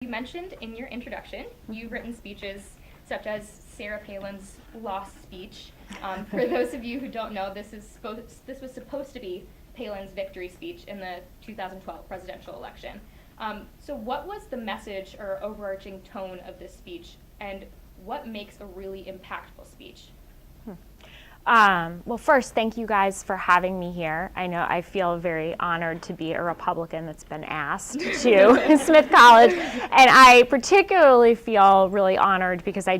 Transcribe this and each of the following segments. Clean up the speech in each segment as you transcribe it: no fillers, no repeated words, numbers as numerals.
You mentioned in your introduction, you've written speeches such as Sarah Palin's lost speech. For those of you who don't know, this was supposed to be Palin's victory speech in the 2012 presidential election. So what was the message or overarching tone of this speech, and what makes a really impactful speech? Well, first, thank you guys for having me here. I feel very honored to be a Republican that's been asked to Smith College, and I particularly feel really honored because I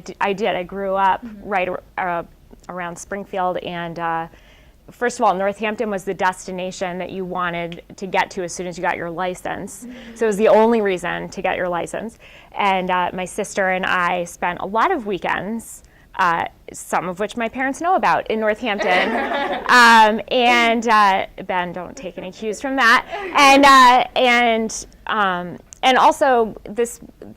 grew up right around Springfield, and first of all, Northampton was the destination that you wanted to get to as soon as you got your license. So it was the only reason to get your license. And my sister and I spent a lot of weekends, some of which my parents know about, in Northampton. Ben, don't take any cues from that. And also,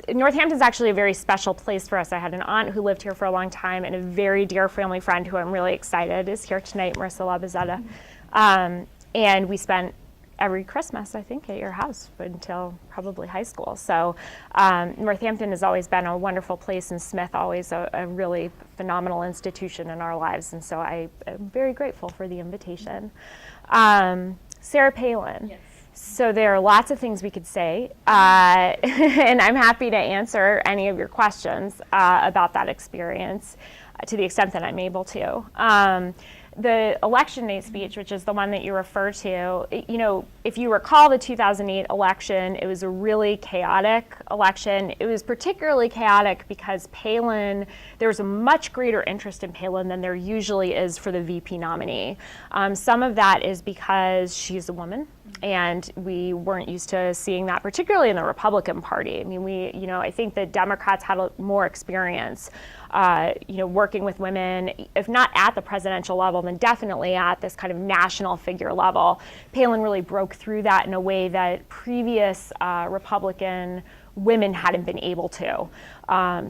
Northampton's actually a very special place for us. I had an aunt who lived here for a long time, and a very dear family friend who I'm really excited is here tonight, Marissa Labazetta. And we spent every Christmas, I think, at your house until probably high school. So Northampton has always been a wonderful place, and Smith always a really phenomenal institution in our lives. And so I am very grateful for the invitation. Sarah Palin. Yes. So there are lots of things we could say, and I'm happy to answer any of your questions about that experience to the extent that I'm able to. The election day speech, which is the one that you refer to, if you recall the 2008 election, it was a really chaotic election. It was particularly chaotic because there was a much greater interest in Palin than there usually is for the VP nominee. Some of that is because she's a woman, and we weren't used to seeing that, particularly in the Republican Party. I mean, I think that Democrats had more experience, working with women, if not at the presidential level, then definitely at this kind of national figure level. Palin really broke through that in a way that previous Republican women hadn't been able to.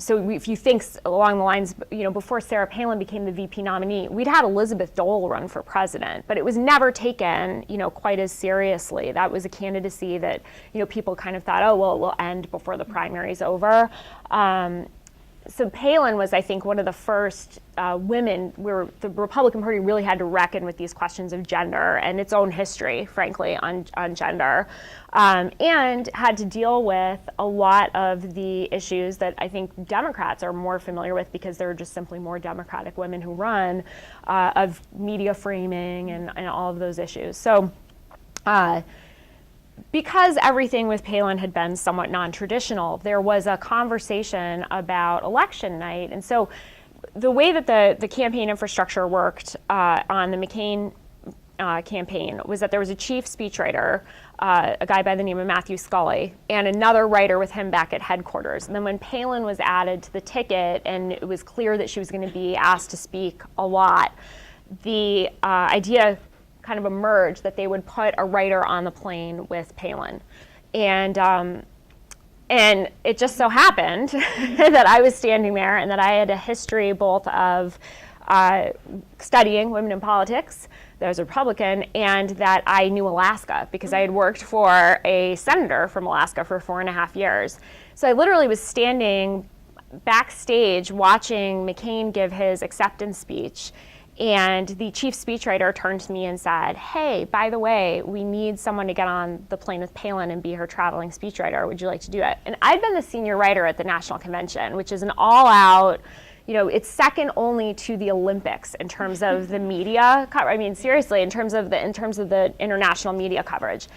So if you think along the lines, before Sarah Palin became the VP nominee, we'd had Elizabeth Dole run for president, but it was never taken, quite as seriously. That was a candidacy that, people kind of thought, oh, well, it will end before the primary's over. So Palin was, I think, one of the first women where the Republican Party really had to reckon with these questions of gender and its own history, frankly, on gender, and had to deal with a lot of the issues that I think Democrats are more familiar with because there are just simply more Democratic women who run, of media framing and all of those issues. So because everything with Palin had been somewhat non-traditional, there was a conversation about election night. And so the way that the campaign infrastructure worked on the McCain campaign was that there was a chief speechwriter, a guy by the name of Matthew Scully, and another writer with him back at headquarters. And then when Palin was added to the ticket and it was clear that she was going to be asked to speak a lot, the idea kind of emerged that they would put a writer on the plane with Palin. And it just so happened that I was standing there and that I had a history both of studying women in politics, that I was a Republican, and that I knew Alaska because I had worked for a senator from Alaska for 4.5 years. So I literally was standing backstage watching McCain give his acceptance speech. And the chief speechwriter turned to me and said, hey, by the way, we need someone to get on the plane with Palin and be her traveling speechwriter. Would you like to do it? And I'd been the senior writer at the National Convention, which is an all-out, it's second only to the Olympics in terms of the media. I mean, seriously, in terms of the international media coverage.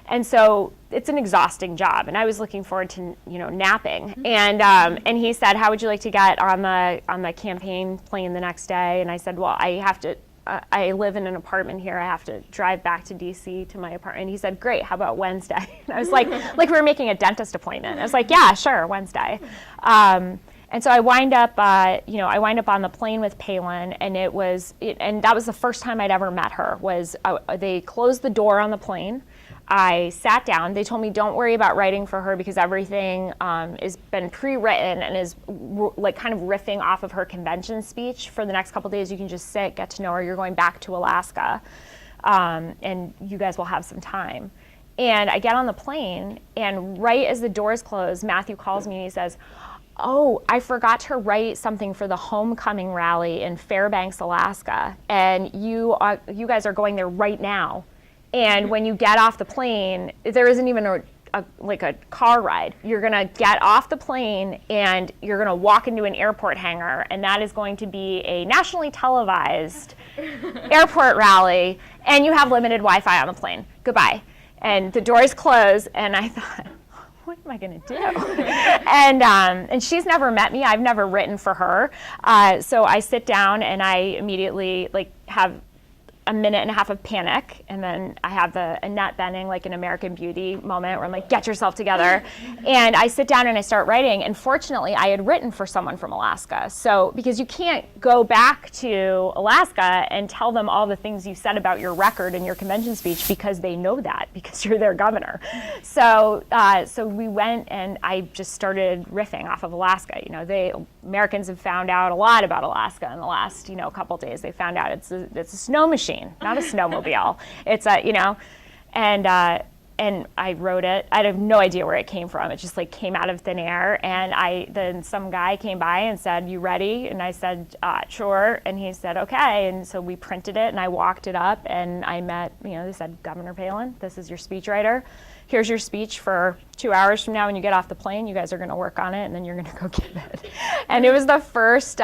And so it's an exhausting job, and I was looking forward to napping. And he said, how would you like to get on the campaign plane the next day? And I said, well, I live in an apartment here. I have to drive back to DC to my apartment. And he said, great, how about Wednesday? And I was like we were making a dentist appointment. I was like, yeah, sure, Wednesday. And so I wind up on the plane with Palin, and and that was the first time I'd ever met her. They closed the door on the plane. I sat down. They told me, don't worry about writing for her because everything has been pre-written and is kind of riffing off of her convention speech for the next couple of days. You can just sit, get to know her. You're going back to Alaska, and you guys will have some time. And I get on the plane, and right as the doors close, Matthew calls me and he says, oh, I forgot to write something for the homecoming rally in Fairbanks, Alaska, and you guys are going there right now. And when you get off the plane, there isn't even a car ride. You're gonna get off the plane and you're gonna walk into an airport hangar, and that is going to be a nationally televised airport rally, and you have limited Wi-Fi on the plane. Goodbye. And the doors close, and I thought, what am I going to do? And she's never met me. I've never written for her. So I sit down, and I immediately have a minute and a half of panic, and then I have the Annette Bening, like an American Beauty moment where I'm like, get yourself together. And I sit down and I start writing, and fortunately I had written for someone from Alaska. So, because you can't go back to Alaska and tell them all the things you said about your record and your convention speech, because they know that, because you're their governor. So we went, and I just started riffing off of Alaska. You know, Americans have found out a lot about Alaska in the last, couple days. They found out it's a snow machine, not a snowmobile. It's and I wrote it. I have no idea where it came from. It just came out of thin air. And then some guy came by and said, "You ready?" And I said, "Sure." And he said, "Okay." And so we printed it, and I walked it up, and I met, they said, "Governor Palin, this is your speechwriter. Here's your speech for 2 hours from now when you get off the plane. You guys are going to work on it, and then you're going to go give it." And it was the first,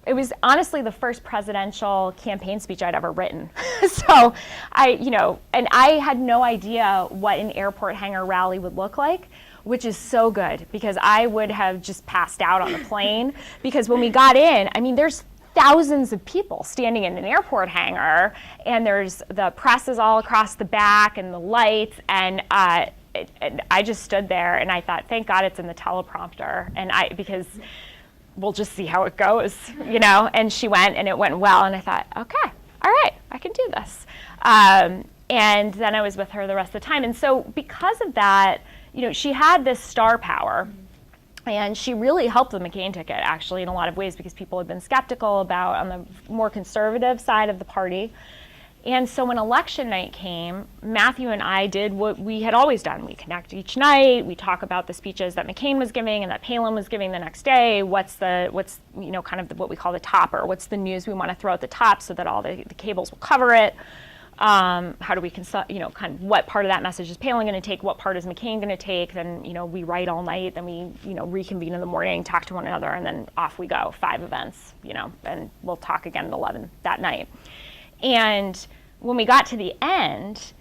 it was honestly the first presidential campaign speech I'd ever written. So and I had no idea what an airport hangar rally would look like, which is so good, because I would have just passed out on the plane. Because when we got in, there's thousands of people standing in an airport hangar, and there's the press is all across the back and the lights, and I just stood there, and I thought, thank God it's in the teleprompter, because we'll just see how it goes, and she went, and it went well, and I thought, okay, all right, I can do this. And then I was with her the rest of the time. And so because of that, she had this star power. And she really helped the McCain ticket, actually, in a lot of ways, because people had been skeptical about on the more conservative side of the party. And so when election night came, Matthew and I did what we had always done. We connect each night. We talk about the speeches that McCain was giving and that Palin was giving the next day. What's kind of what we call the topper? What's the news we want to throw at the top so that all the cables will cover it? How do we kind of what part of that message is Palin going to take? What part is McCain going to take? Then, we write all night. Then we, reconvene in the morning, talk to one another, and then off we go. 5 events, and we'll talk again at 11 that night. And when we got to the end,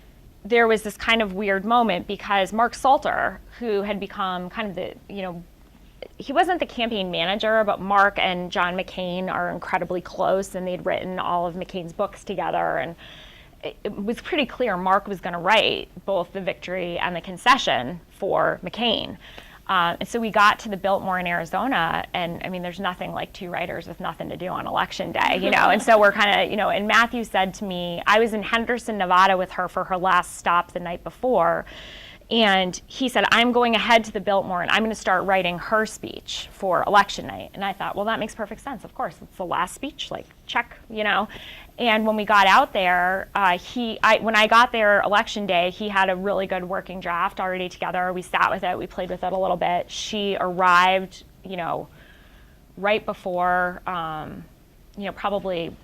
there was this kind of weird moment, because Mark Salter, who had become kind of the, he wasn't the campaign manager, but Mark and John McCain are incredibly close, and they'd written all of McCain's books together. And it was pretty clear Mark was going to write both the victory and the concession for McCain. And so we got to the Biltmore in Arizona, and there's nothing like 2 writers with nothing to do on election day, and so we're kind of, and Matthew said to me, I was in Henderson, Nevada with her for her last stop the night before, and he said, I'm going ahead to the Biltmore, and I'm going to start writing her speech for election night. And I thought, well, that makes perfect sense. Of course, it's the last speech, check, And when we got out there, when I got there election day, he had a really good working draft already together. We sat with it, we played with it a little bit. She arrived, right before, probably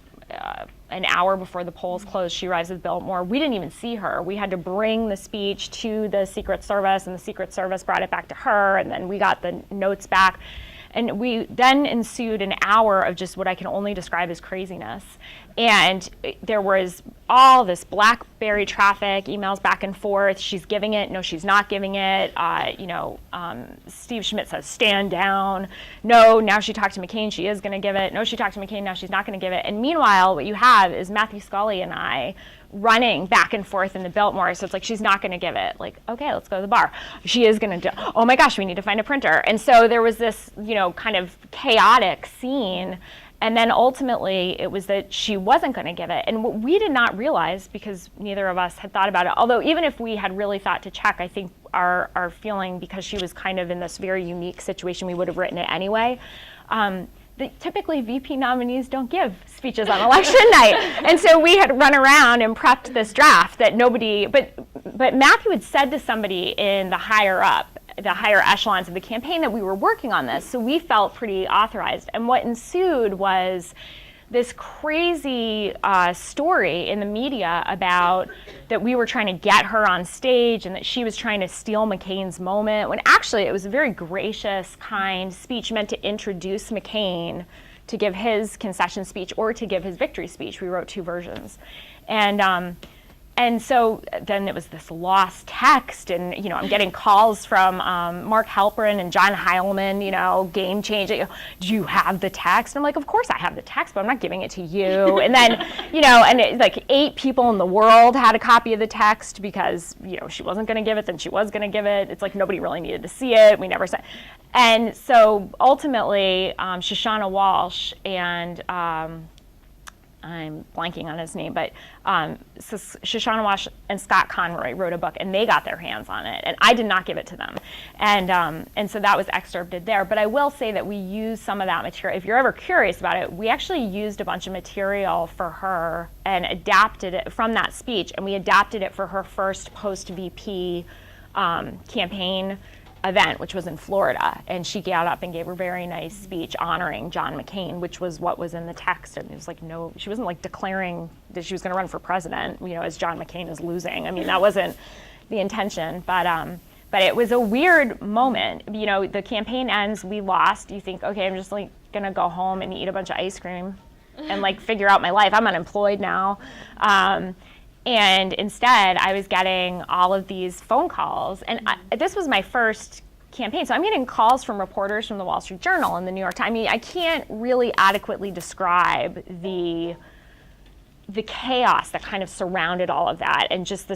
an hour before the polls closed. She arrives at Biltmore. We didn't even see her. We had to bring the speech to the Secret Service, and the Secret Service brought it back to her, and then we got the notes back. And we then ensued an hour of just what I can only describe as craziness. And there was all this BlackBerry traffic, emails back and forth. She's giving it. No, she's not giving it. Steve Schmidt says, stand down. No, now she talked to McCain. She is going to give it. No, she talked to McCain. Now she's not going to give it. And meanwhile, what you have is Matthew Scully and I running back and forth in the Biltmore. So it's she's not going to give it. Okay, let's go to the bar. She is going to do, oh my gosh, we need to find a printer. And so there was this, kind of chaotic scene. And then ultimately it was that she wasn't going to give it. And what we did not realize, because neither of us had thought about it, although even if we had really thought to check, I think our feeling, because she was kind of in this very unique situation, we would have written it anyway. typically VP nominees don't give speeches on election night. And so we had run around and prepped this draft that but Matthew had said to somebody in the higher echelons of the campaign that we were working on this. So we felt pretty authorized. And what ensued was this crazy story in the media about that we were trying to get her on stage and that she was trying to steal McCain's moment, when actually it was a very gracious, kind speech meant to introduce McCain to give his concession speech or to give his victory speech. We wrote 2 versions. And so then it was this lost text, and I'm getting calls from Mark Halperin and John Heilman, game changing. Do you have the text? And I'm like, of course I have the text, but I'm not giving it to you. And then, like 8 people in the world had a copy of the text because she wasn't going to give it, then she was going to give it. It's like nobody really needed to see it. We never said. And so ultimately, Shoshana Walsh and I'm blanking on his name, but so Shoshana Walsh and Scott Conroy wrote a book, and they got their hands on it, and I did not give it to them, and so that was excerpted there. But I will say that we used some of that material. If you're ever curious about it, we actually used a bunch of material for her and adapted it from that speech, and we adapted it for her first post-VP campaign event, which was in Florida, and she got up and gave a very nice speech honoring John McCain, which was what was in the text. And it was like, no, she wasn't like declaring that she was going to run for president, as John McCain is losing. I mean, that wasn't the intention, but it was a weird moment. The campaign ends, we lost. You think, okay, I'm just like going to go home and eat a bunch of ice cream and like figure out my life. I'm unemployed now. And instead, I was getting all of these phone calls. And this was my first campaign. So I'm getting calls from reporters from the Wall Street Journal and the New York Times. I mean, I can't really adequately describe the chaos that kind of surrounded all of that, and just the